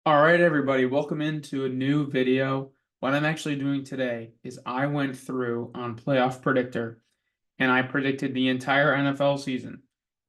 All right, everybody, welcome into a new video. What I'm actually doing today is I went through on Playoff Predictor and I predicted the entire NFL season,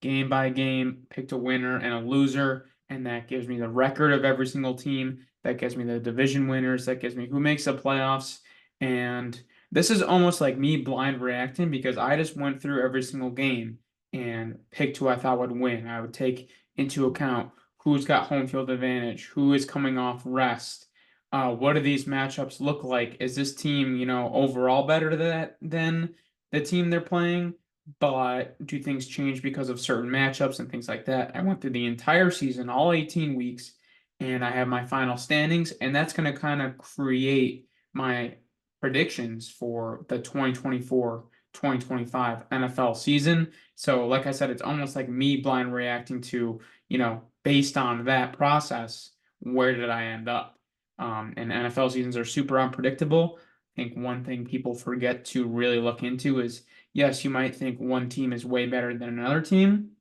game by game, picked a winner and a loser, and that gives me the record of every single team. That gives me the division winners. That gives me who makes the playoffs. And this is almost like me blind reacting because I just went through every single game and picked who I thought would win. I would take into account who's got home field advantage, who is coming off rest. What do these matchups look like? Is this team, overall better than the team they're playing, but do things change because of certain matchups and things like that? I went through the entire season, all 18 weeks, and I have my final standings, and that's going to kind of create my predictions for the 2024-2025 NFL season. So, like I said, it's almost like me blind reacting to, based on that process, where did I end up? And NFL seasons are super unpredictable. I think one thing people forget to really look into is yes, you might think one team is way better than another team,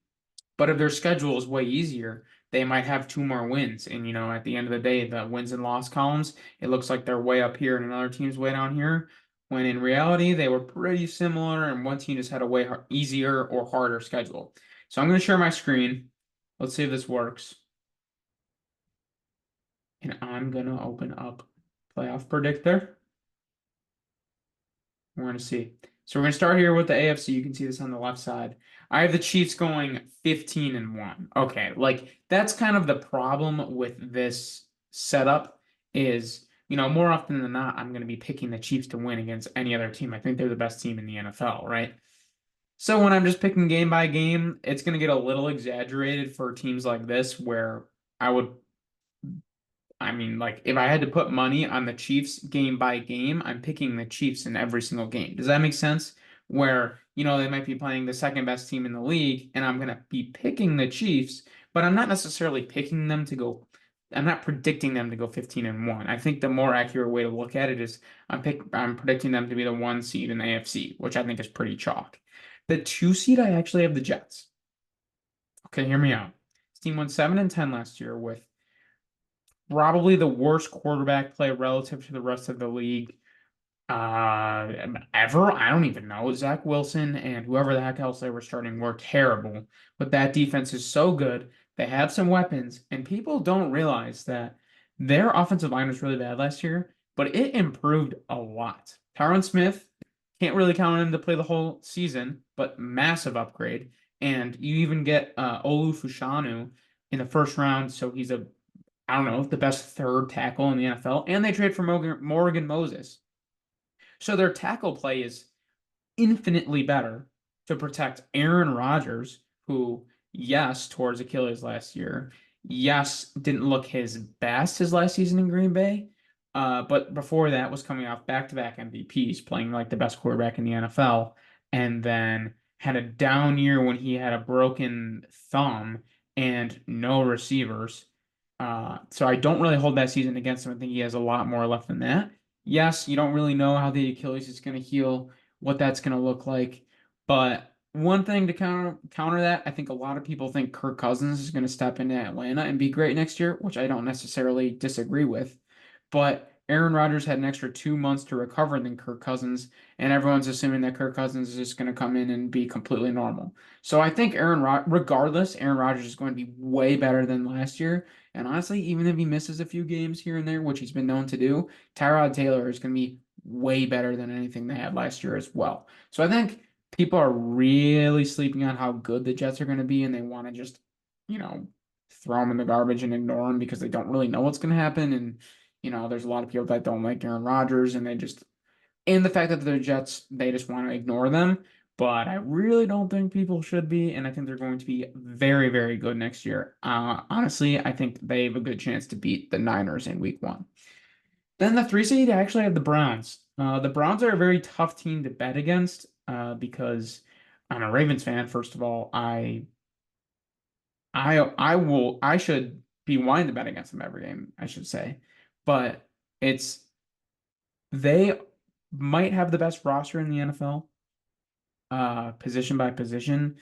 but if their schedule is way easier, they might have two more wins. And, at the end of the day, the wins and loss columns, it looks like they're way up here and another team's way down here. When in reality, they were pretty similar, and one team just had a way easier or harder schedule. So I'm going to share my screen. Let's see if this works. And I'm going to open up Playoff Predictor. We're going to see. So we're going to start here with the AFC. You can see this on the left side. I have the Chiefs going 15-1. Okay, like that's kind of the problem with this setup is, more often than not, I'm going to be picking the Chiefs to win against any other team. I think they're the best team in the NFL, right? So when I'm just picking game by game, it's going to get a little exaggerated for teams like this where I would like if I had to put money on the Chiefs game by game, I'm picking the Chiefs in every single game. Does that make sense? Where, they might be playing the second best team in the league, and I'm going to be picking the Chiefs, but I'm not necessarily picking them to go, I'm not predicting them to go 15-1. I think the more accurate way to look at it is I'm predicting them to be the one seed in the AFC, which I think is pretty chalk. The two seed, I actually have the Jets. Okay, hear me out. This team won 7-10 last year with probably the worst quarterback play relative to the rest of the league ever. I don't even know. Zach Wilson and whoever the heck else they were starting were terrible, but that defense is so good. They have some weapons, and people don't realize that their offensive line was really bad last year, but it improved a lot. Tyron Smith, can't really count on him to play the whole season, but massive upgrade. And you even get Olu Fushanu in the first round, so he's I don't know, the best third tackle in the NFL, and they trade for Morgan Moses. So their tackle play is infinitely better to protect Aaron Rodgers, who, yes, tore his Achilles last year. Yes, didn't look his best his last season in Green Bay. But before that was coming off back-to-back MVPs, playing like the best quarterback in the NFL, and then had a down year when he had a broken thumb and no receivers. So I don't really hold that season against him. I think he has a lot more left than that. Yes, you don't really know how the Achilles is going to heal, what that's going to look like. But one thing to counter that, I think a lot of people think Kirk Cousins is going to step into Atlanta and be great next year, which I don't necessarily disagree with. But Aaron Rodgers had an extra 2 months to recover than Kirk Cousins, and everyone's assuming that Kirk Cousins is just going to come in and be completely normal. So I think regardless, Aaron Rodgers is going to be way better than last year. And honestly, even if he misses a few games here and there, which he's been known to do, Tyrod Taylor is going to be way better than anything they had last year as well. So I think people are really sleeping on how good the Jets are going to be, and they want to just, you know, throw them in the garbage and ignore them because they don't really know what's going to happen. And, there's a lot of people that don't like Aaron Rodgers, and and the fact that they're Jets, they just want to ignore them. But I really don't think people should be, and I think they're going to be very, very good next year. Honestly, I think they have a good chance to beat the Niners in Week 1. Then the 3 seed, I actually have the Browns. The Browns are a very tough team to bet against because I'm a Ravens fan. First of all, I should be wanting to bet against them every game, I should say, but they might have the best roster in the NFL, position by position.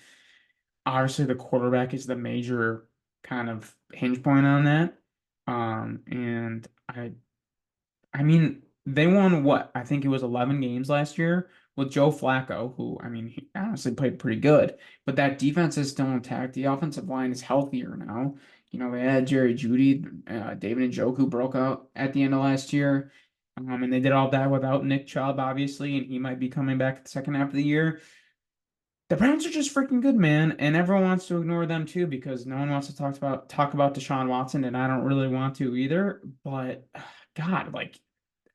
Obviously, the quarterback is the major kind of hinge point on that. And I mean, they won what? I think it was 11 games last year with Joe Flacco, who, I mean, he honestly played pretty good, but that defense is still intact. The offensive line is healthier now. They had Jerry Jeudy, David Njoku broke out at the end of last year. And they did all that without Nick Chubb, obviously, and he might be coming back at the second half of the year. The Browns are just freaking good, man, and everyone wants to ignore them too because no one wants to talk about Deshaun Watson, and I don't really want to either. But God, like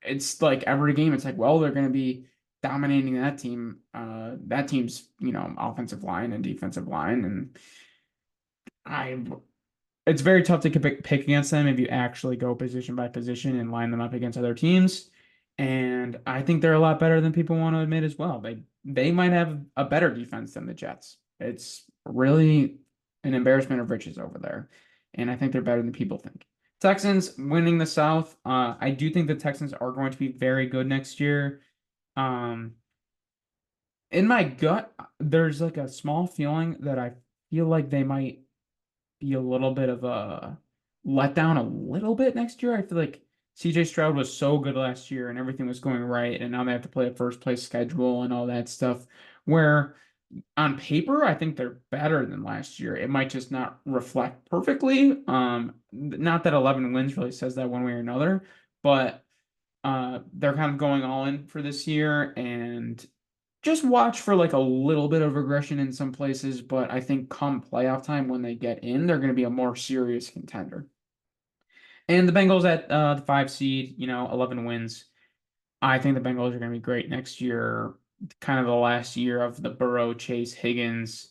it's like every game, it's like, well, they're going to be dominating that team. That team's offensive line and defensive line, and I it's very tough to pick against them if you actually go position by position and line them up against other teams. And I think they're a lot better than people want to admit as well. They might have a better defense than the Jets. It's really an embarrassment of riches over there. And I think they're better than people think. Texans winning the South. I do think the Texans are going to be very good next year. Um, in my gut, there's like a small feeling that I feel like they might be a little bit of a letdown a little bit next year. I feel like CJ Stroud was so good last year and everything was going right, and now they have to play a first place schedule and all that stuff. Where on paper, I think they're better than last year. It might just not reflect perfectly. Not that 11 wins really says that one way or another, but they're kind of going all in for this year, and just watch for like a little bit of regression in some places, but I think come playoff time when they get in, they're going to be a more serious contender. And the Bengals at the 5 seed, 11 wins. I think the Bengals are going to be great next year. Kind of the last year of the Burrow, Chase, Higgins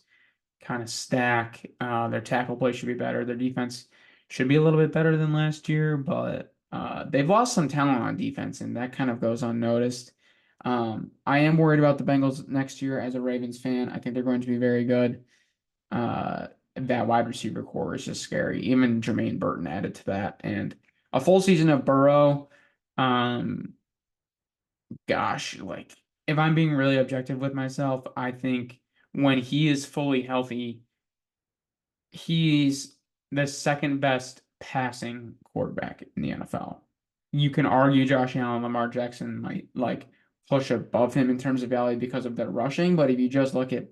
kind of stack. Their tackle play should be better. Their defense should be a little bit better than last year, but they've lost some talent on defense, and that kind of goes unnoticed. I am worried about the Bengals next year as a Ravens fan. I think they're going to be very good. That wide receiver core is just scary. Even Jermaine Burton added to that, and a full season of Burrow. Um, Gosh, like if I'm being really objective with myself, I think when he is fully healthy, he's the second best passing quarterback in the NFL. You can argue Josh Allen, Lamar Jackson might like push above him in terms of value because of their rushing, but if you just look at,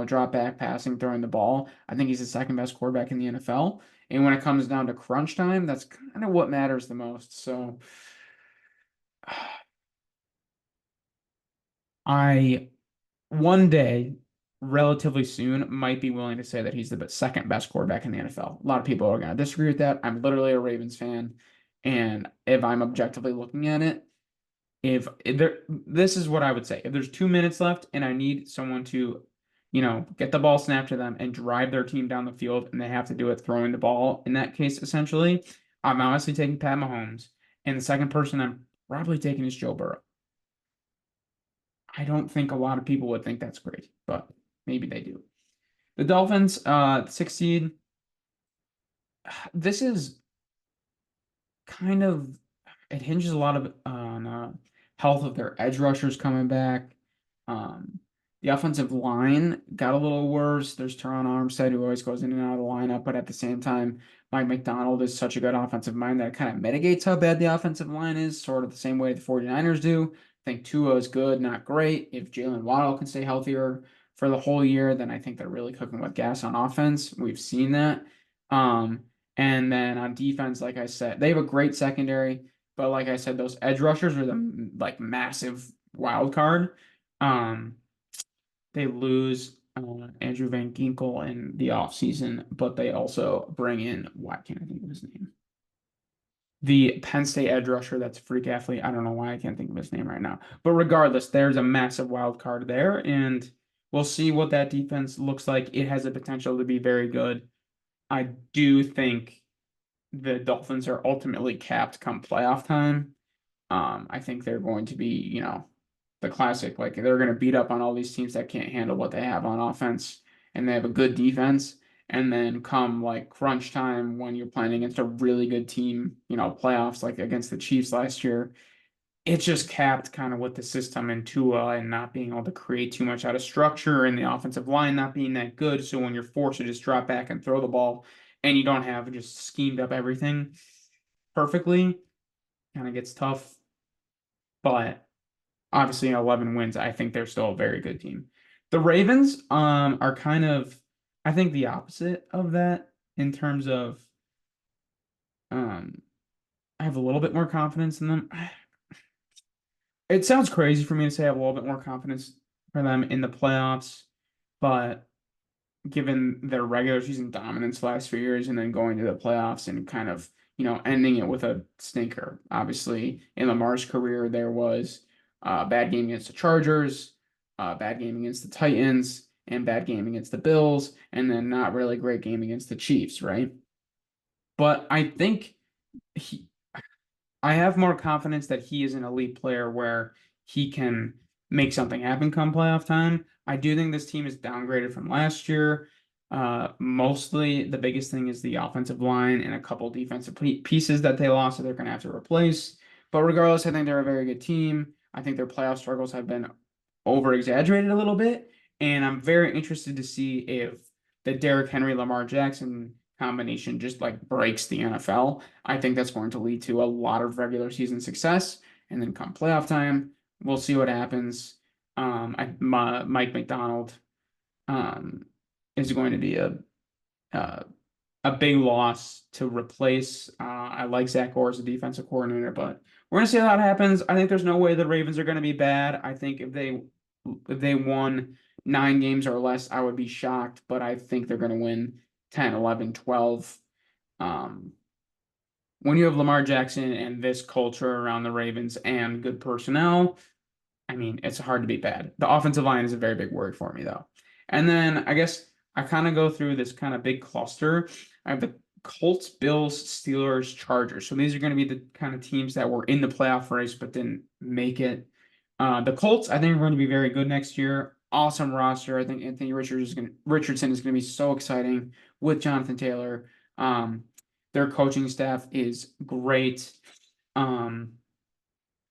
drop back passing, throwing the ball, I think he's the second best quarterback in the NFL. And when it comes down to crunch time, that's kind of what matters the most. So I one day, relatively soon, might be willing to say that he's the second best quarterback in the NFL. A lot of people are going to disagree with that. I'm literally a Ravens fan, and if I'm objectively looking at it, if there, this is what I would say. If there's 2 minutes left and I need someone to, get the ball snapped to them and drive their team down the field, and they have to do it throwing the ball, in that case, essentially, I'm honestly taking Pat Mahomes, and the second person I'm probably taking is Joe Burrow. I don't think a lot of people would think that's great, but maybe they do. The Dolphins, 16. This is kind of it hinges a lot of on health of their edge rushers coming back. Um, the offensive line got a little worse. There's Teron Armstead who always goes in and out of the lineup, but at the same time, Mike McDonald is such a good offensive mind that it kind of mitigates how bad the offensive line is, sort of the same way the 49ers do. I think Tua is good, not great. If Jalen Waddle can stay healthier for the whole year, then I think they're really cooking with gas on offense. We've seen that. Um, and then on defense, like I said, they have a great secondary, but like I said, those edge rushers are the like massive wild card. Um, they lose Andrew Van Ginkel in the offseason, but they also bring in, why can't I think of his name? The Penn State edge rusher that's a freak athlete. I don't know why I can't think of his name right now. But regardless, there's a massive wild card there, and we'll see what that defense looks like. It has the potential to be very good. I do think the Dolphins are ultimately capped come playoff time. I think they're going to be, the classic, like they're going to beat up on all these teams that can't handle what they have on offense, and they have a good defense. And then come like crunch time when you're playing against a really good team, playoffs like against the Chiefs last year, it's just capped kind of with the system and Tua and not being able to create too much out of structure and the offensive line not being that good. So when you're forced to just drop back and throw the ball and you don't have just schemed up everything, perfectly. Kind of gets tough, but obviously 11 wins, I think they're still a very good team. The Ravens are kind of I think the opposite of that in terms of um I have a little bit more confidence in them. It sounds crazy for me to say I have a little bit more confidence for them in the playoffs, but given their regular season dominance the last few years and then going to the playoffs and kind of, ending it with a stinker. Obviously, in Lamar's career, there was a bad game against the Chargers, a bad game against the Titans, and bad game against the Bills, and then not really great game against the Chiefs, right? But I think he, I have more confidence that he is an elite player where he can make something happen come playoff time. I do think this team is downgraded from last year. Mostly the biggest thing is the offensive line and a couple defensive pieces that they lost that they're going to have to replace. But regardless, I think they're a very good team. I think their playoff struggles have been over exaggerated a little bit. And I'm very interested to see if the Derrick Henry Lamar Jackson combination just like breaks the NFL. I think that's going to lead to a lot of regular season success. And then come playoff time, we'll see what happens. Mike Macdonald um, is going to be uh, a big loss to replace. I like Zach Orr as a defensive coordinator, but we're gonna see how that happens. I think there's no way the Ravens are gonna be bad. I think if they won 9 games or less, I would be shocked, but I think they're gonna win 10, 11, 12. Um, when you have Lamar Jackson and this culture around the Ravens and good personnel, I mean, it's hard to be bad. The offensive line is a very big word for me, though. And then I guess I kind of go through this kind of big cluster. I have the Colts, Bills, Steelers, Chargers. So these are going to be the kind of teams that were in the playoff race but didn't make it. The Colts, I think, are going to be very good next year. Awesome roster. I think Anthony Richardson is going to be so exciting with Jonathan Taylor. Their coaching staff is great. Um,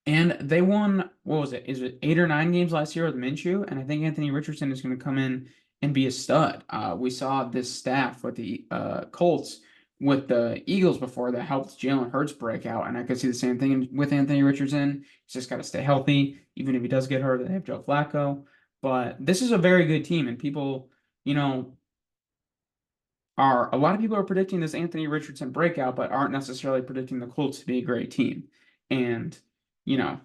and they won, what was it? Is it 8 or 9 games last year with Minshew? And I think Anthony Richardson is going to come in and be a stud. We saw this staff with the Colts with the Eagles before that helped Jalen Hurts break out. And I could see the same thing with Anthony Richardson. He's just got to stay healthy. Even if he does get hurt, they have Joe Flacco. But this is a very good team. And people, you know, a lot of people are predicting this Anthony Richardson breakout, but aren't necessarily predicting the Colts to be a great team. And, you know,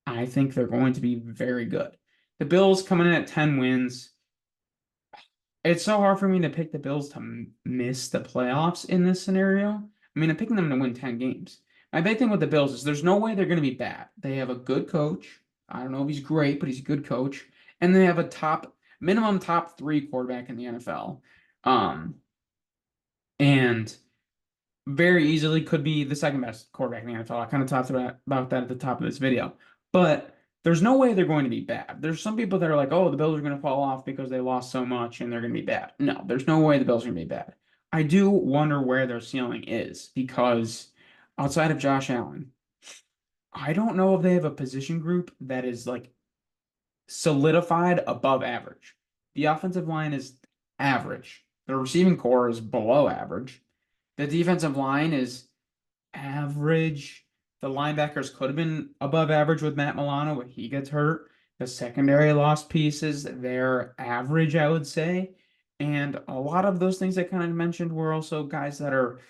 I think they're going to be very good. The Bills coming in at 10 wins. It's so hard for me to pick the Bills to miss the playoffs in this scenario. I mean, I'm picking them to win 10 games. My big thing with the Bills is there's no way they're going to be bad. They have a good coach. I don't know if he's great, but he's a good coach. And they have a minimum top 3 quarterback in the NFL. And very easily could be the second best quarterback in the NFL. I kind of talked about that at the top of this video. But there's no way they're going to be bad. There's some people that are like, oh, the Bills are going to fall off because they lost so much and they're going to be bad. No, there's no way the Bills are going to be bad. I do wonder where their ceiling is because outside of Josh Allen, I don't know if they have a position group that is like solidified above average. The offensive line is average. The receiving core is below average. The defensive line is average. The linebackers could have been above average with Matt Milano, but he gets hurt. The secondary lost pieces, they're average, I would say. And a lot of those things I kind of mentioned were also guys that are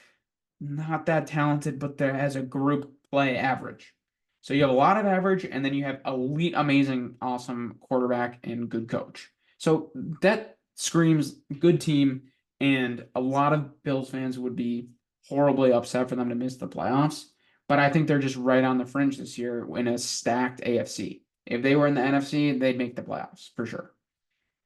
not that talented, but they're as a group play average. So you have a lot of average, and then you have elite, amazing, awesome quarterback and good coach. So that screams good team, and a lot of Bills fans would be horribly upset for them to miss the playoffs. But I think they're just right on the fringe this year in a stacked AFC. If they were in the NFC, they'd make the playoffs for sure.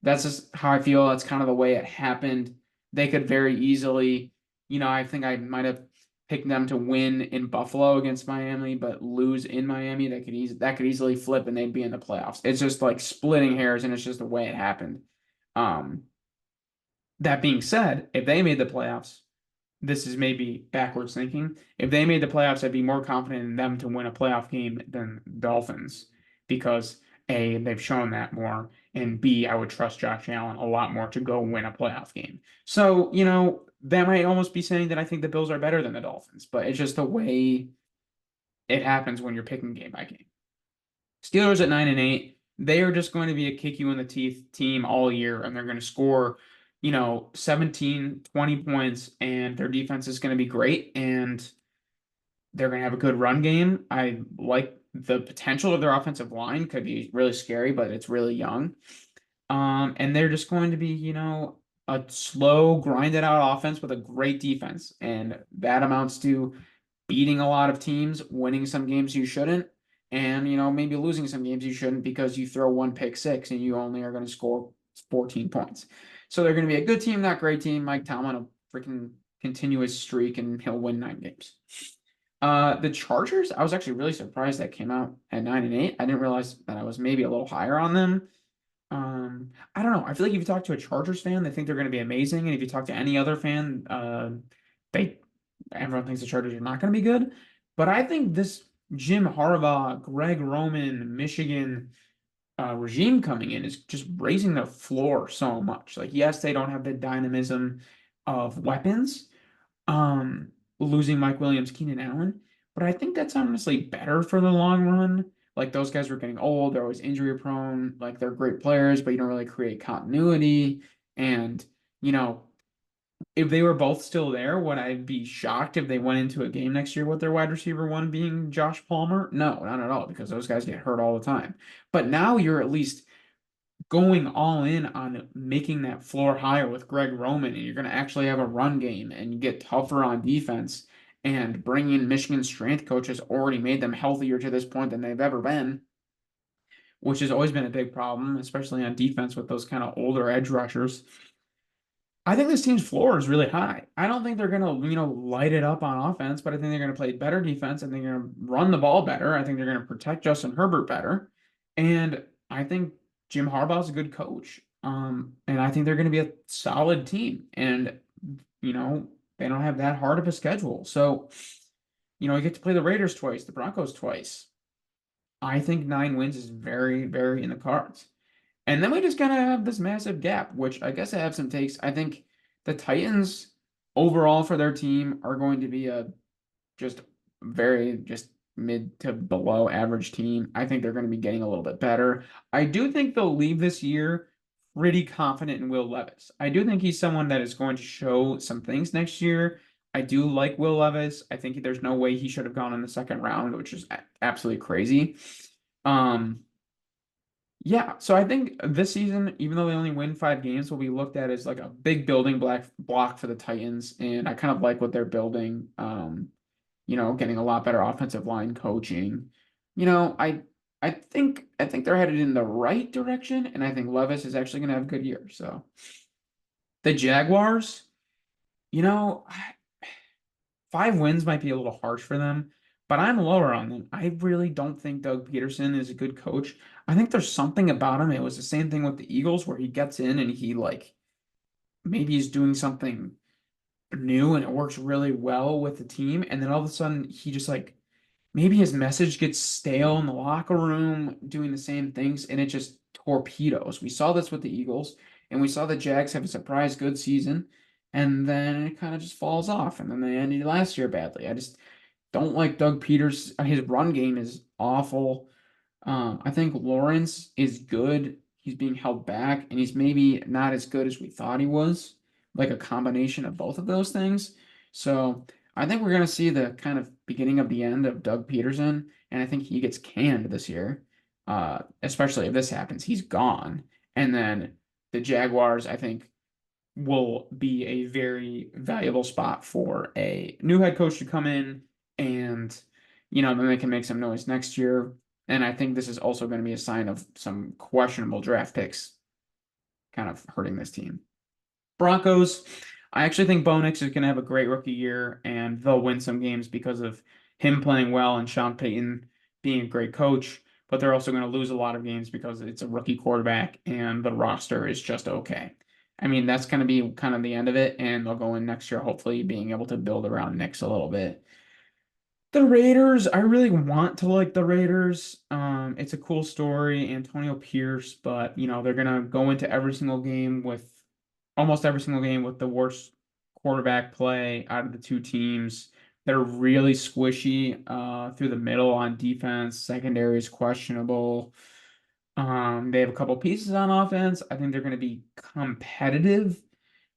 That's just how I feel. That's kind of the way it happened. They could very easily, I think I might have picked them to win in Buffalo against Miami, but lose in Miami. That could easily flip and they'd be in the playoffs. It's just like splitting hairs, and it's just the way it happened. Um, that being said, if they made the playoffs, this is maybe backwards thinking. If they made the playoffs, I'd be more confident in them to win a playoff game than Dolphins because A, they've shown that more, and B, I would trust Josh Allen a lot more to go win a playoff game. So, that might almost be saying that I think the Bills are better than the Dolphins, but it's just the way it happens when you're picking game by game. Steelers at 9-8, they are just going to be a kick you in the teeth team all year, and they're going to score, 17, 20 points, and their defense is going to be great, and they're going to have a good run game. I like the potential of their offensive line, could be really scary, but it's really young. And they're just going to be, a slow, grinded out offense with a great defense. And that amounts to beating a lot of teams, winning some games you shouldn't, and maybe losing some games you shouldn't because you throw one pick six and you only are going to score 14 points. So they're going to be a good team, not great team. Mike Tomlin will freaking continue his streak and he'll win 9 games. The Chargers, I was actually really surprised that came out at 9-8. I didn't realize that I was maybe a little higher on them. I don't know. I feel like if you talk to a Chargers fan, they think they're going to be amazing, and if you talk to any other fan, they everyone thinks the Chargers are not going to be good. But I think this Jim Harbaugh, Greg Roman, Michigan regime coming in is just raising their floor so much. Like, yes, they don't have the dynamism of weapons, um, losing Mike Williams, Keenan Allen, but I think that's honestly better for the long run. Like those guys were getting old, they're always injury prone, like they're great players, but you don't really create continuity. And, you know, if they were both still there, would I be shocked if they went into a game next year with their wide receiver one being Josh Palmer? No, not at all, because those guys get hurt all the time. But now you're at least going all in on making that floor higher with Greg Roman, and you're going to actually have a run game and you get tougher on defense. And bringing in Michigan strength coaches already made them healthier to this point than they've ever been, which has always been a big problem, especially on defense with those kind of older edge rushers. I think this team's floor is really high. I don't think they're going to, light it up on offense, but I think they're going to play better defense. and they're going to run the ball better. I think they're going to protect Justin Herbert better. And I think Jim Harbaugh's a good coach. And I think they're going to be a solid team. And, they don't have that hard of a schedule. So, you get to play the Raiders twice, the Broncos twice. I think 9 wins is very, very in the cards. And then we just kind of have this massive gap, which I guess I have some takes. I think the Titans overall for their team are going to be a just very just mid to below average team. I think they're going to be getting a little bit better. I do think they'll leave this year pretty confident in Will Levis. I do think he's someone that is going to show some things next year. I do like Will Levis. I think there's no way he should have gone in the second round, which is absolutely crazy. Um, yeah, so I think this season, even though they only win 5 games, will be looked at as like a big building block for the Titans, and I kind of like what they're building. Getting a lot better offensive line coaching. I think they're headed in the right direction, and I think Levis is actually going to have a good year. So the Jaguars, you know, 5 wins might be a little harsh for them, but I'm lower on them. I really don't think Doug Peterson is a good coach. I think there's something about him. It was the same thing with the Eagles where he gets in and he like maybe he's doing something new and it works really well with the team, and then all of a sudden he just like maybe his message gets stale in the locker room doing the same things and it just torpedoes. We saw this with the Eagles, and we saw the Jags have a surprise good season, and then it kind of just falls off, and then they ended last year badly. I just don't like Doug Peters. His run game is awful. I think Lawrence is good. He's being held back, and he's maybe not as good as we thought he was, like a combination of both of those things. So I think we're going to see the kind of beginning of the end of Doug Peterson, and I think he gets canned this year, especially if this happens. He's gone. And then the Jaguars, I think, will be a very valuable spot for a new head coach to come in, and then they can make some noise next year. And I think this is also going to be a sign of some questionable draft picks kind of hurting this team. Broncos, I actually think Bo Nix is going to have a great rookie year, and they'll win some games because of him playing well and Sean Payton being a great coach. But they're also going to lose a lot of games because it's a rookie quarterback and the roster is just okay. I mean, that's going to be kind of the end of it, and they'll go in next year hopefully being able to build around Nix a little bit. The Raiders, I really want to like the Raiders. It's a cool story, Antonio Pierce, but they're gonna go into every single game with almost every single game with the worst quarterback play out of the two teams. They're really squishy through the middle on defense. Secondary is questionable. They have a couple pieces on offense. I think they're going to be competitive,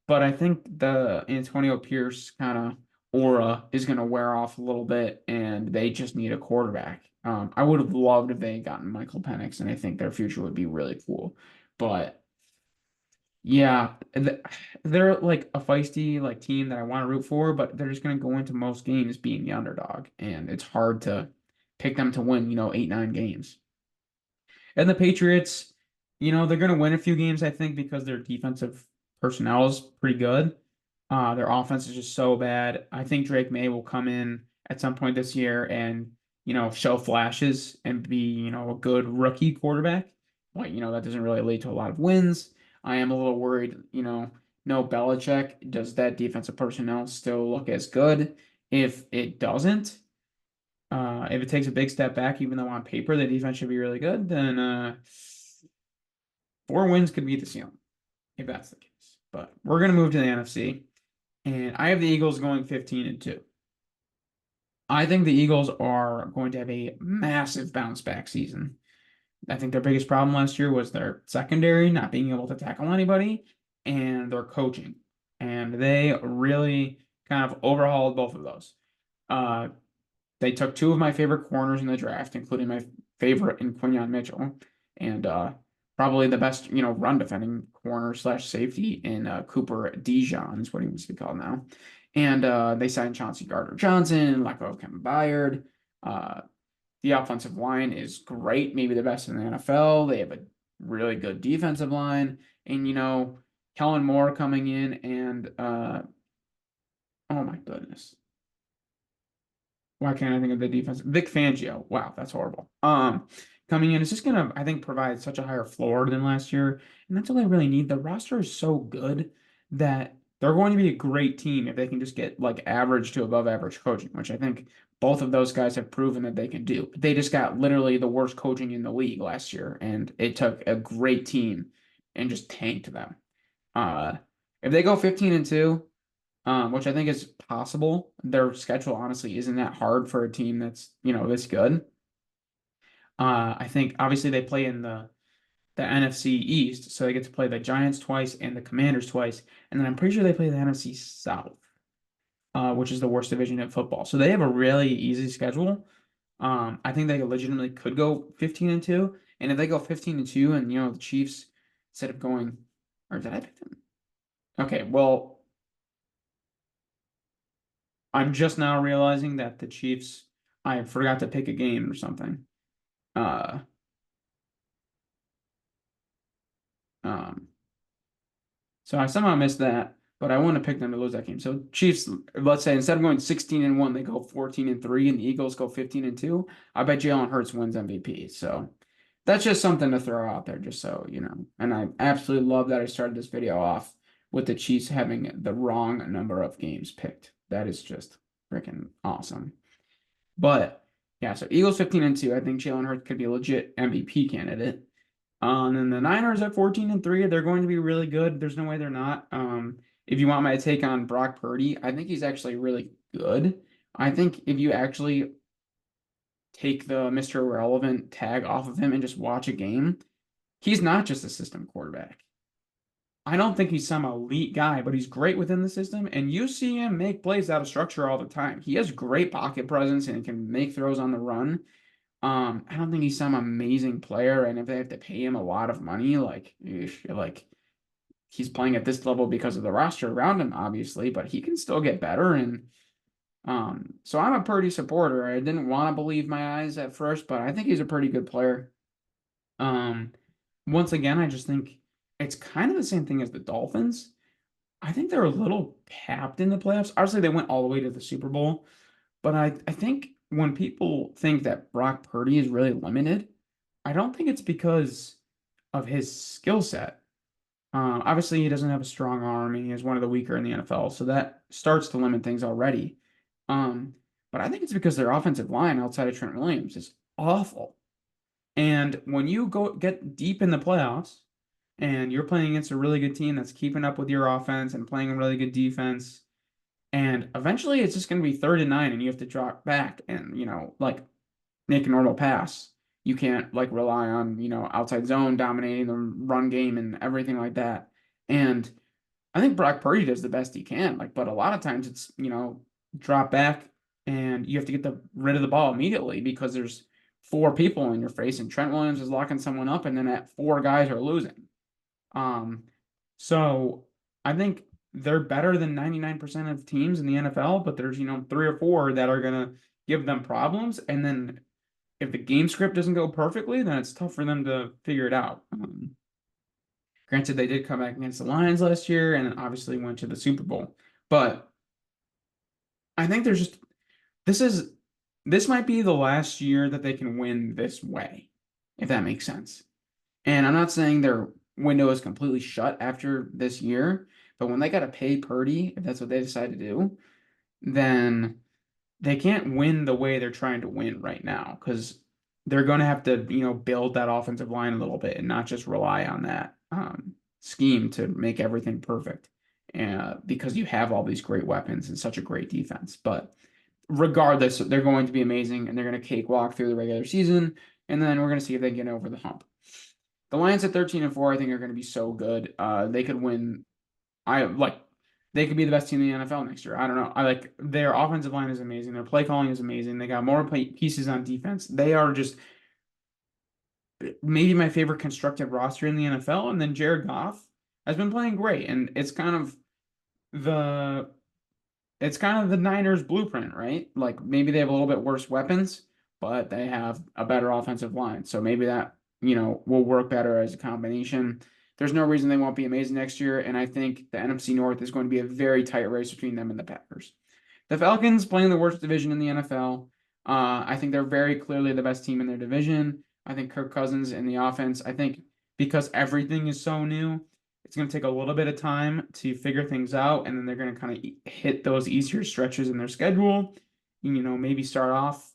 but I think the Antonio Pierce kind of aura is going to wear off a little bit, and they just need a quarterback. I would have loved if they had gotten Michael Penix, and I think their future would be really cool. But yeah, they're like a feisty like team that I want to root for, but they're just going to go into most games being the underdog, and it's hard to pick them to win, 8, 9 games. And the Patriots, they're going to win a few games, I think, because their defensive personnel is pretty good. Their offense is just so bad. I think Drake May will come in at some point this year and, show flashes and be, a good rookie quarterback. But, that doesn't really lead to a lot of wins. I am a little worried, no Belichick. Does that defensive personnel still look as good? If it doesn't, if it takes a big step back, even though on paper the defense should be really good, then 4 wins could be the ceiling, if that's the case. But we're gonna move to the NFC, and I have the Eagles going 15-2. I think the Eagles are going to have a massive bounce back season. I think their biggest problem last year was their secondary not being able to tackle anybody and their coaching. And they really kind of overhauled both of those. Uh, They took two of my favorite corners in the draft, including my favorite in Quinyon Mitchell, and probably the best, run defending corner slash safety in Cooper Dijon is what he must be called now. And they signed Chauncey Gardner-Johnson, let go of Kevin Byard. Uh, the offensive line is great, maybe the best in the NFL. They have a really good defensive line, and Kellen Moore coming in, and oh my goodness, why can't I think of the defense? Vic Fangio. Wow, that's horrible. Coming in is just gonna, I think, provide such a higher floor than last year, and that's all they really need. The roster is so good that they're going to be a great team if they can just get like average to above average coaching, which I think both of those guys have proven that they can do. They just got literally the worst coaching in the league last year, and it took a great team and just tanked them. Uh, if they go 15-2, which I think is possible. Their schedule honestly isn't that hard for a team that's, this good. I think obviously they play in the NFC East, so they get to play the Giants twice and the Commanders twice, and then I'm pretty sure they play the NFC South, which is the worst division in football. So they have a really easy schedule. I think they legitimately could go 15-2, and if they go 15-2, and the Chiefs instead of going, or did I pick them? Okay, well, I'm just now realizing that the Chiefs, I forgot to pick a game or something. Uh, um, so I somehow missed that, but I want to pick them to lose that game. So Chiefs, let's say instead of going 16-1, they go 14-3, and the Eagles go 15-2. I bet Jalen Hurts wins MVP. So that's just something to throw out there, just so you know. And I absolutely love that I started this video off with the Chiefs having the wrong number of games picked. That is just freaking awesome. But yeah, so Eagles 15-2. I think Jalen Hurts could be a legit MVP candidate. And then the Niners at 14-3, they're going to be really good. There's no way they're not. If you want my take on Brock Purdy, I think he's actually really good. I think if you actually take the Mr. Irrelevant tag off of him and just watch a game, he's not just a system quarterback. I don't think he's some elite guy, but he's great within the system, and you see him make plays out of structure all the time. He has great pocket presence and can make throws on the run. I don't think he's some amazing player, and if they have to pay him a lot of money, like, like he's playing at this level because of the roster around him, obviously, but he can still get better. And so I'm a Purdy supporter. I didn't want to believe my eyes at first, but I think he's a pretty good player. Um, Once again, I just think it's kind of the same thing as the Dolphins. I think they're a little capped in the playoffs. Obviously, they went all the way to the Super Bowl, but I think when people think that Brock Purdy is really limited, I don't think it's because of his skill set. Obviously, he doesn't have a strong arm, and he is one of the weaker in the NFL, so that starts to limit things already. Um, but I think it's because their offensive line outside of Trent Williams is awful. And when you go get deep in the playoffs and you're playing against a really good team that's keeping up with your offense and playing a really good defense, And eventually it's just going to be 3rd and 9 and you have to drop back and, like make a normal pass. You can't like rely on, outside zone dominating the run game and everything like that. And I think Brock Purdy does the best he can. Like, but a lot of times it's, drop back and you have to get rid of the ball immediately because there's 4 people in your face and Trent Williams is locking someone up and then that 4 guys are losing. Um, so I think they're better than 99% of teams in the NFL, but there's, 3 or 4 that are gonna give them problems. And then if the game script doesn't go perfectly, then it's tough for them to figure it out. Granted, they did come back against the Lions last year and obviously went to the Super Bowl. But I think this is this might be the last year that they can win this way, if that makes sense. And I'm not saying their window is completely shut after this year, but when they got to pay Purdy, if that's what they decide to do, then they can't win the way they're trying to win right now because they're going to have to, build that offensive line a little bit and not just rely on that scheme to make everything perfect. Because you have all these great weapons and such a great defense. But regardless, they're going to be amazing and they're going to cakewalk through the regular season. And then we're going to see if they get over the hump. The Lions at 13-4, I think, are going to be so good. They could win. They could be the best team in the NFL next year. I don't know. I like their offensive line is amazing. Their play calling is amazing. They got more pieces on defense. They are just maybe my favorite constructed roster in the NFL. And then Jared Goff has been playing great, and the it's kind of the Niners blueprint, right? Like maybe they have a little bit worse weapons, but they have a better offensive line. So maybe that, will work better as a combination. There's no reason they won't be amazing next year. And I think the NFC North is going to be a very tight race between them and the Packers. The Falcons playing the worst division in the NFL. I think they're very clearly the best team in their division. I think Kirk Cousins in the offense, I think because everything is so new, it's going to take a little bit of time to figure things out, and then they're going to kind of hit those easier stretches in their schedule. Maybe start off,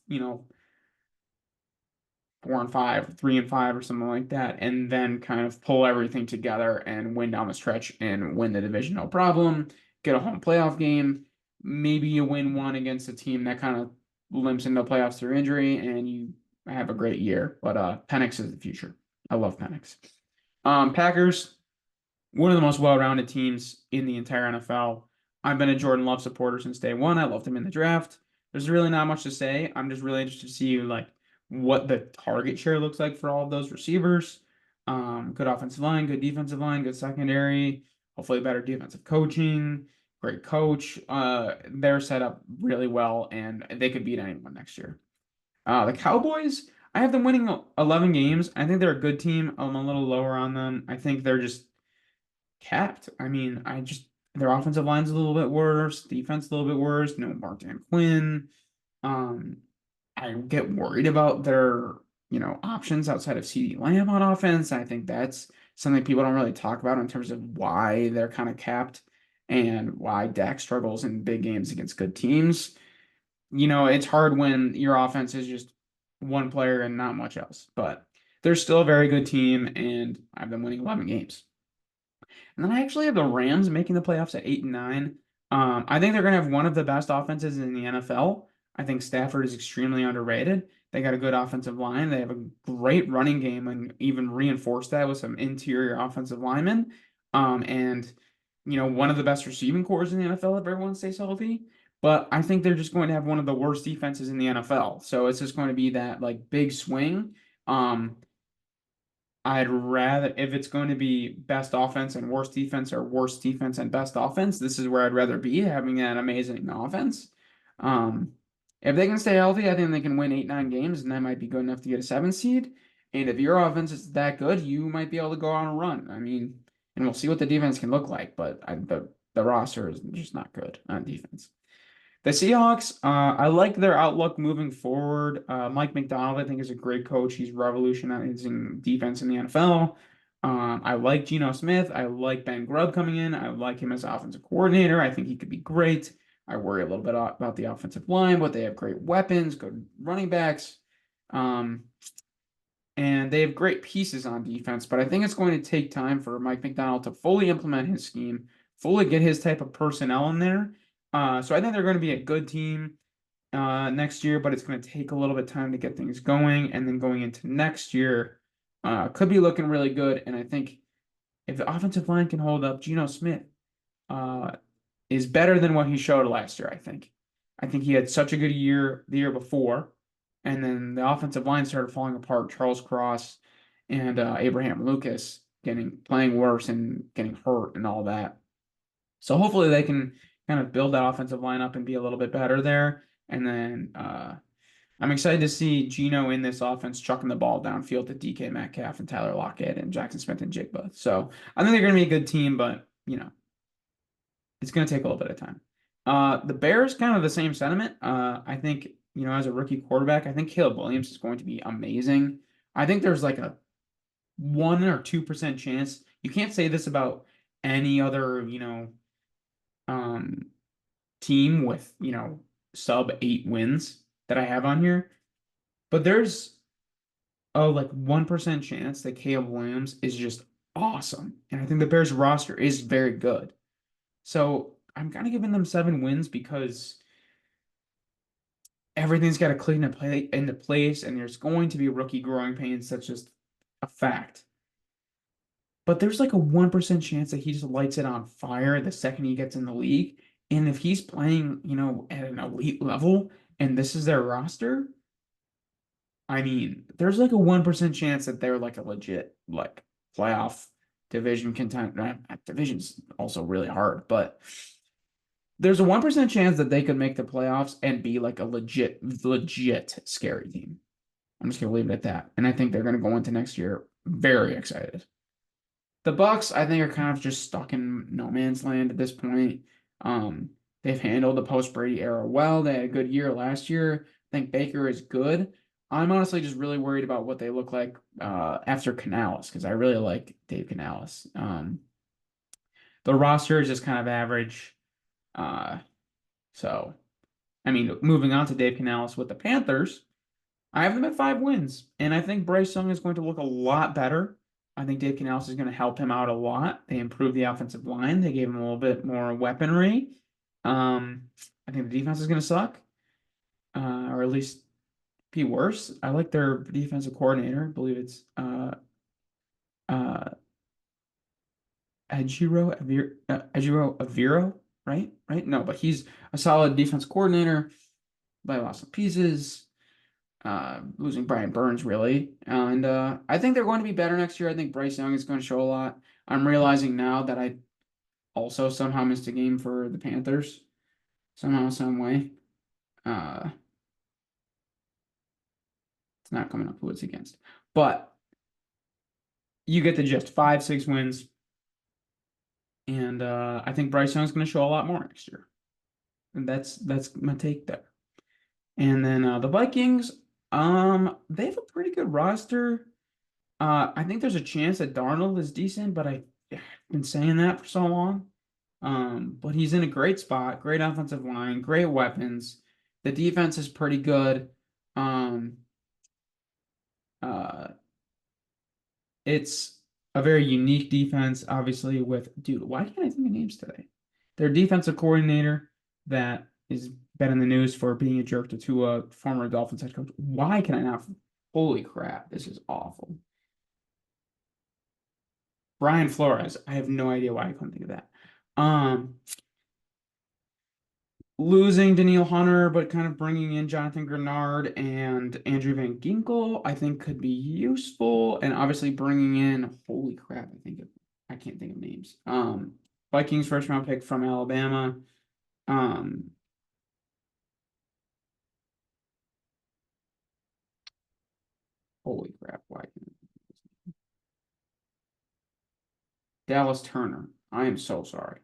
4-5, 3-5, or something like that, and then kind of pull everything together and win down the stretch and win the division no problem. Get a home playoff game. Maybe you win one against a team that kind of limps into the playoffs through injury, and you have a great year. But Penix is the future. I love Penix. Packers, one of the most well-rounded teams in the entire NFL. I've been a Jordan Love supporter since day one. I loved him in the draft. There's really not much to say. I'm just really interested to see what the target share looks like for all of those receivers. Good offensive line, good defensive line, good secondary, hopefully better defensive coaching, great coach. They're set up really well, and they could beat anyone next year. The Cowboys, I have them winning 11 games. I think they're a good team. I'm a little lower on them. I think they're just capped. I mean, their offensive line's a little bit worse, defense a little bit worse. No Mark Dan Quinn. I get worried about their, options outside of CeeDee Lamb on offense. I think that's something people don't really talk about in terms of why they're kind of capped and why Dak struggles in big games against good teams. It's hard when your offense is just one player and not much else, but they're still a very good team, and I've been winning 11 games. And then I actually have the Rams making the playoffs at 8-9. I think they're going to have one of the best offenses in the NFL. I think Stafford is extremely underrated. They got a good offensive line. They have a great running game and even reinforced that with some interior offensive linemen. And one of the best receiving cores in the NFL if everyone stays healthy. But I think they're just going to have one of the worst defenses in the NFL. So it's just going to be that big swing. I'd rather, if it's going to be best offense and worst defense or worst defense and best offense, this is where I'd rather be, having an amazing offense. If they can stay healthy, I think they can win 8-9 games, and that might be good enough to get a 7 seed. And if your offense is that good, you might be able to go on a run. I mean, and we'll see what the defense can look like, but the roster is just not good on defense. The Seahawks, I like their outlook moving forward. Mike Macdonald, I think, is a great coach. He's revolutionizing defense in the NFL. I like Geno Smith. I like Ben Grubb coming in. I like him as offensive coordinator. I think he could be great. I worry a little bit about the offensive line, but they have great weapons, good running backs. And they have great pieces on defense, but I think it's going to take time for Mike Macdonald to fully implement his scheme, fully get his type of personnel in there, So I think they're going to be a good team next year, but it's going to take a little bit of time to get things going. And then going into next year, could be looking really good. And I think if the offensive line can hold up, Geno Smith uh, is better than what he showed last year, I think. I think he had such a good year the year before, and then the offensive line started falling apart. Charles Cross and Abraham Lucas playing worse and getting hurt and all that. So hopefully they can kind of build that offensive line up and be a little bit better there. And then I'm excited to see Geno in this offense chucking the ball downfield to DK Metcalf and Tyler Lockett and Jackson Smith and Jigba. So I think they're going to be a good team, but it's going to take a little bit of time. The Bears, kind of the same sentiment. I think, as a rookie quarterback, I think Caleb Williams is going to be amazing. I think there's like a 1 or 2% chance. You can't say this about any other, um, team with, sub 8 wins that I have on here. But there's like 1% chance that Caleb Williams is just awesome. And I think the Bears roster is very good. So I'm kind of giving them 7 wins because everything's got to click into place, and there's going to be rookie growing pains. That's just a fact. But there's like a 1% chance that he just lights it on fire the second he gets in the league. And if he's playing, at an elite level and this is their roster, I mean, there's like a 1% chance that they're like a legit like playoff division contender. Division's also really hard, but there's a 1% chance that they could make the playoffs and be like a legit scary team. I'm just gonna leave it at that. And I think they're gonna go into next year very excited. The Bucks, I think, are kind of just stuck in no man's land at this point. They've handled the post Brady era well. They had a good year last year. I think Baker is good. I'm honestly just really worried about what they look like after Canales because I really like Dave Canales. The roster is just kind of average. Uh, so, I mean, moving on to Dave Canales with the Panthers, I have them at 5 wins, and I think Bryce Young is going to look a lot better. I think Dave Canales is going to help him out a lot. They improved the offensive line. They gave him a little bit more weaponry. I think the defense is going to suck, or at least be worse. I like their defensive coordinator. I believe it's uh, Ejiro Aviro, right? Right? No, but he's a solid defense coordinator. But I lost some pieces. Losing Brian Burns really, and I think they're going to be better next year. I think Bryce Young is going to show a lot. I'm realizing now that I also somehow missed a game for the Panthers, somehow, some way. It's not coming up who it's against, but you get the gist. 5, 6 wins, and I think Bryce Young is going to show a lot more next year, and that's my take there. And then the Vikings, they have a pretty good roster. I think there's a chance that Darnold is decent, but I've been saying that for so long. But he's in a great spot, great offensive line, great weapons. The defense is pretty good. Uh, it's a very unique defense, obviously, why can't I think of names today? Their defensive coordinator that is been in the news for being a jerk to a former Dolphins head coach. Why can I not? Holy crap, this is awful. Brian Flores. I have no idea why I couldn't think of that. Losing Danielle Hunter, but kind of bringing in Jonathan Grenard and Andrew Van Ginkel, I think could be useful. And obviously bringing in, holy crap, I can't think of names. Vikings first round pick from Alabama. Holy crap, why can't Dallas Turner. I am so sorry.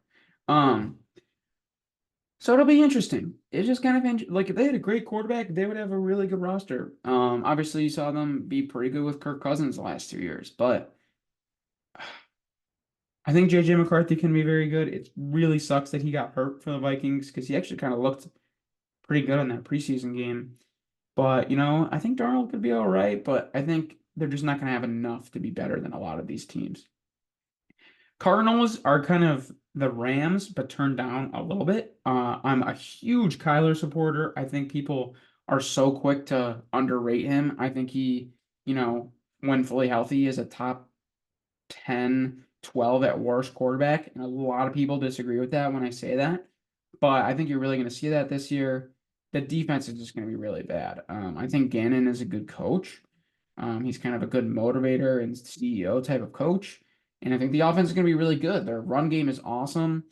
So it'll be interesting. It's just kind of like if they had a great quarterback, they would have a really good roster. Obviously you saw them be pretty good with Kirk Cousins the last 2 years, but I think JJ McCarthy can be very good. It really sucks that he got hurt for the Vikings because he actually kind of looked pretty good in that preseason game. But I think Darnold could be all right, but I think they're just not going to have enough to be better than a lot of these teams. Cardinals are kind of the Rams, but turned down a little bit. I'm a huge Kyler supporter. I think people are so quick to underrate him. I think he, you know, when fully healthy, is a top 10, 12 at worst quarterback. And a lot of people disagree with that when I say that. But I think you're really going to see that this year. The defense is just going to be really bad. I think Gannon is a good coach. He's kind of a good motivator and CEO type of coach. And I think the offense is going to be really good. Their run game is awesome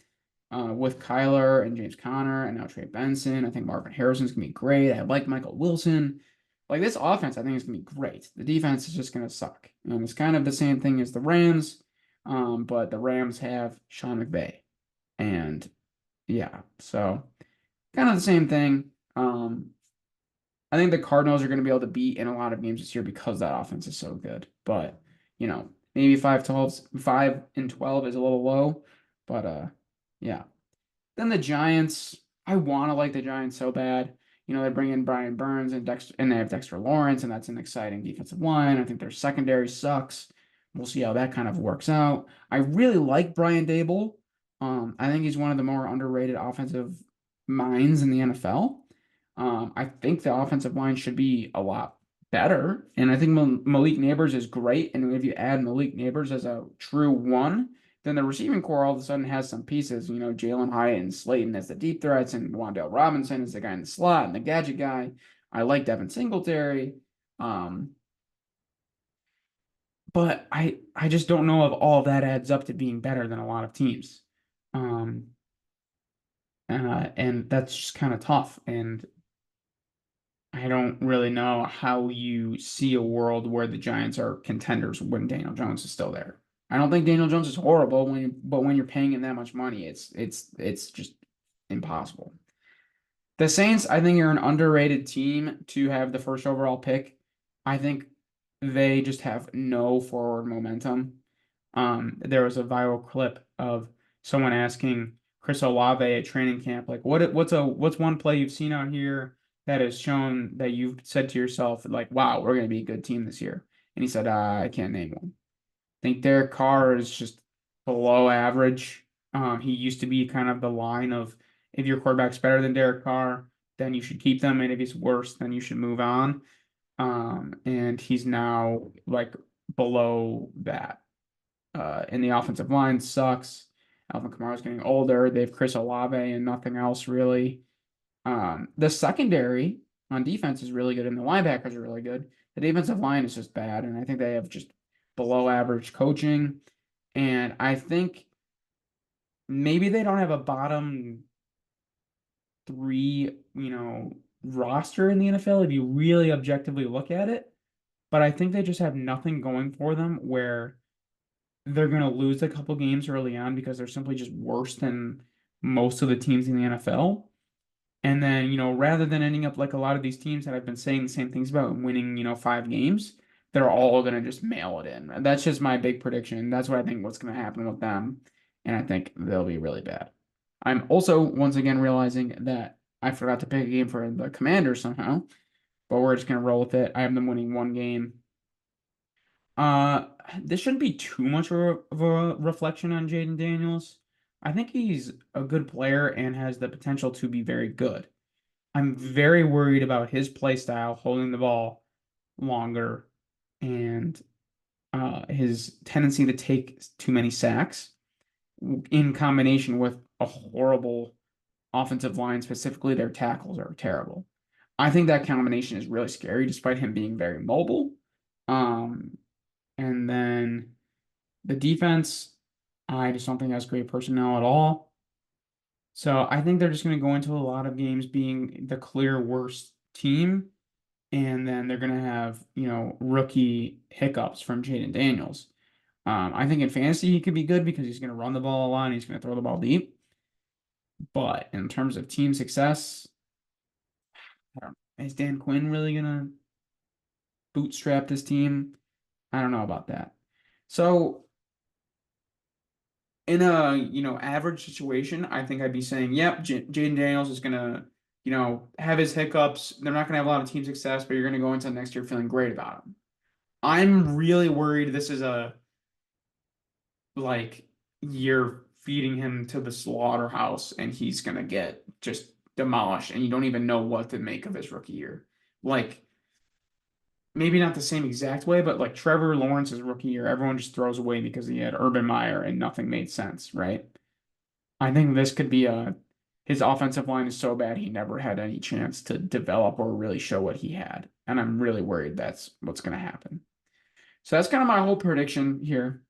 with Kyler and James Conner and now Trey Benson. I think Marvin Harrison's going to be great. I like Michael Wilson. Like this offense, I think is going to be great. The defense is just going to suck. And it's kind of the same thing as the Rams, but the Rams have Sean McVay. And yeah, so kind of the same thing. I think the Cardinals are going to be able to beat in a lot of games this year because that offense is so good. But, maybe 5 and 12 is a little low. But yeah. Then the Giants, I want to like the Giants so bad. They bring in Brian Burns and Dexter, and they have Dexter Lawrence, and that's an exciting defensive line. I think their secondary sucks. We'll see how that kind of works out. I really like Brian Dable. I think he's one of the more underrated offensive minds in the NFL. I think the offensive line should be a lot better, and I think Malik Neighbors is great. And if you add Malik Neighbors as a true one, then the receiving core all of a sudden has some pieces. Jalen Hyatt and Slayton as the deep threats, and Wan'Dale Robinson is the guy in the slot and the gadget guy. I like Devin Singletary. But I just don't know if all of that adds up to being better than a lot of teams. Um, and that's just kind of tough. And I don't really know how you see a world where the Giants are contenders when Daniel Jones is still there. I don't think Daniel Jones is horrible but when you're paying him that much money, it's just impossible. The Saints, I think, are an underrated team to have the first overall pick. I think they just have no forward momentum. There was a viral clip of someone asking Chris Olave at training camp, like, what's one play you've seen out here that has shown that you've said to yourself, like, wow, we're going to be a good team this year? And he said, I can't name one. I think Derek Carr is just below average. He used to be kind of the line of, if your quarterback's better than Derek Carr, then you should keep them, and if he's worse, then you should move on. And he's now like below that. And the offensive line sucks. Alvin Kamara's getting older. They have Chris Olave and nothing else really. The secondary on defense is really good, and the linebackers are really good. The defensive line is just bad, and I think they have just below average coaching. And I think maybe they don't have a bottom three, roster in the NFL if you really objectively look at it. But I think they just have nothing going for them where they're going to lose a couple games early on because they're simply just worse than most of the teams in the NFL. And then, rather than ending up like a lot of these teams that I've been saying the same things about winning, 5 games, they're all going to just mail it in. And that's just my big prediction. That's what I think what's going to happen with them. And I think they'll be really bad. I'm also once again realizing that I forgot to pick a game for the Commanders somehow, but we're just going to roll with it. I have them winning 1 game. Uh, this shouldn't be too much of a reflection on Jaden Daniels. I think he's a good player and has the potential to be very good. I'm very worried about his play style, holding the ball longer, and his tendency to take too many sacks in combination with a horrible offensive line, specifically their tackles are terrible. I think that combination is really scary despite him being very mobile. Um, and then the defense, I just don't think has great personnel at all. So I think they're just going to go into a lot of games being the clear worst team. And then they're going to have, rookie hiccups from Jaden Daniels. I think in fantasy he could be good because he's going to run the ball a lot and he's going to throw the ball deep. But in terms of team success, I don't know. Is Dan Quinn really going to bootstrap this team? I don't know about that. So in a average situation, I think I'd be saying, yep, Jaden Daniels is gonna have his hiccups. They're not gonna have a lot of team success, but you're gonna go into next year feeling great about him. I'm really worried this is a like year feeding him to the slaughterhouse and he's gonna get just demolished and you don't even know what to make of his rookie year. Like maybe not the same exact way, but like Trevor Lawrence's rookie year, everyone just throws away because he had Urban Meyer and nothing made sense, right? I think this could be a his offensive line is so bad he never had any chance to develop or really show what he had. And I'm really worried that's what's going to happen. So that's kind of my whole prediction here.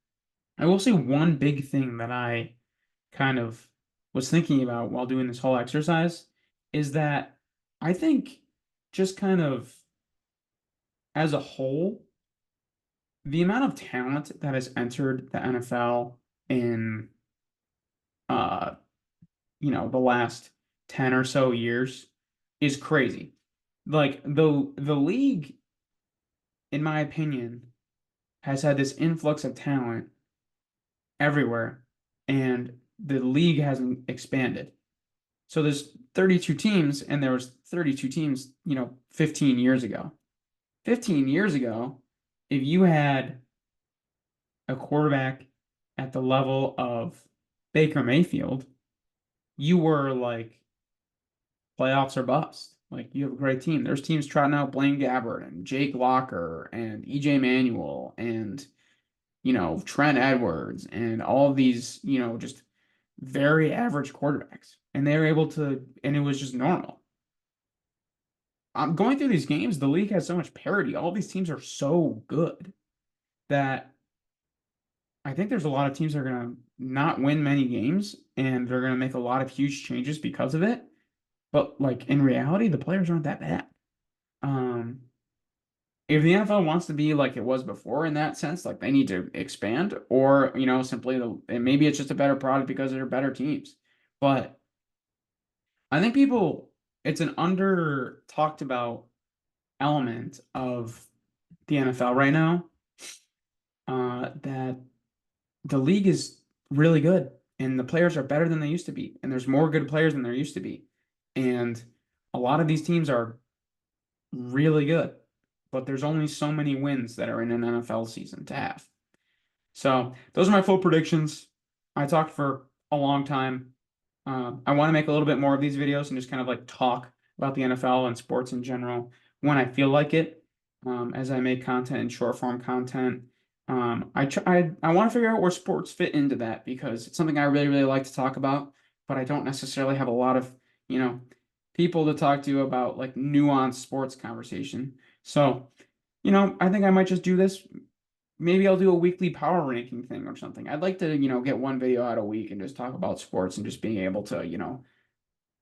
I will say one big thing that I kind of was thinking about while doing this whole exercise is that I think just kind of as a whole, the amount of talent that has entered the NFL in uh the last 10 or so years is crazy. Like the league, in my opinion, has had this influx of talent everywhere, and the league hasn't expanded. So there's 32 teams, and there was 32 teams, 15 years ago. 15 years ago, if you had a quarterback at the level of Baker Mayfield, you were like playoffs or bust. Like you have a great team. There's teams trotting out Blaine Gabbert and Jake Locker and EJ Manuel and Trent Edwards and all of these, just very average quarterbacks. And they were able to, and it was just normal. I'm going through these games, the league has so much parity. All these teams are so good that I think there's a lot of teams that are going to not win many games and they're going to make a lot of huge changes because of it. But like in reality, the players aren't that bad. Um, if the NFL wants to be like it was before in that sense, like they need to expand, or simply and maybe it's just a better product because they're better teams. But I think it's an under talked about element of the NFL right now. That the league is really good and the players are better than they used to be, and there's more good players than there used to be, and a lot of these teams are really good, but there's only so many wins that are in an NFL season to have. So those are my full predictions. I talked for a long time. I want to make a little bit more of these videos and just kind of like talk about the NFL and sports in general when I feel like it. As I make content and short form content, I want to figure out where sports fit into that because it's something I really really like to talk about, but I don't necessarily have a lot of people to talk to about like nuanced sports conversation. So, I think I might just do this. Maybe I'll do a weekly power ranking thing or something. I'd like to, get one video out a week and just talk about sports and just being able to,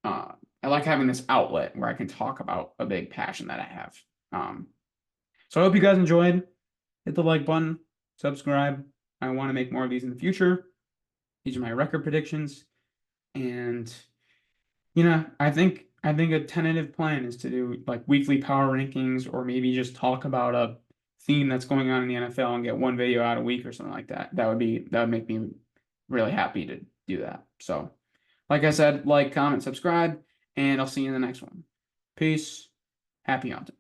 I like having this outlet where I can talk about a big passion that I have. So I hope you guys enjoyed. Hit the like button, subscribe. I want to make more of these in the future. These are my record predictions. And I think a tentative plan is to do like weekly power rankings or maybe just talk about a theme that's going on in the NFL and get one video out a week or something like that. That would make me really happy to do that. So, like I said, like, comment, subscribe, and I'll see you in the next one. Peace. Happy hunting.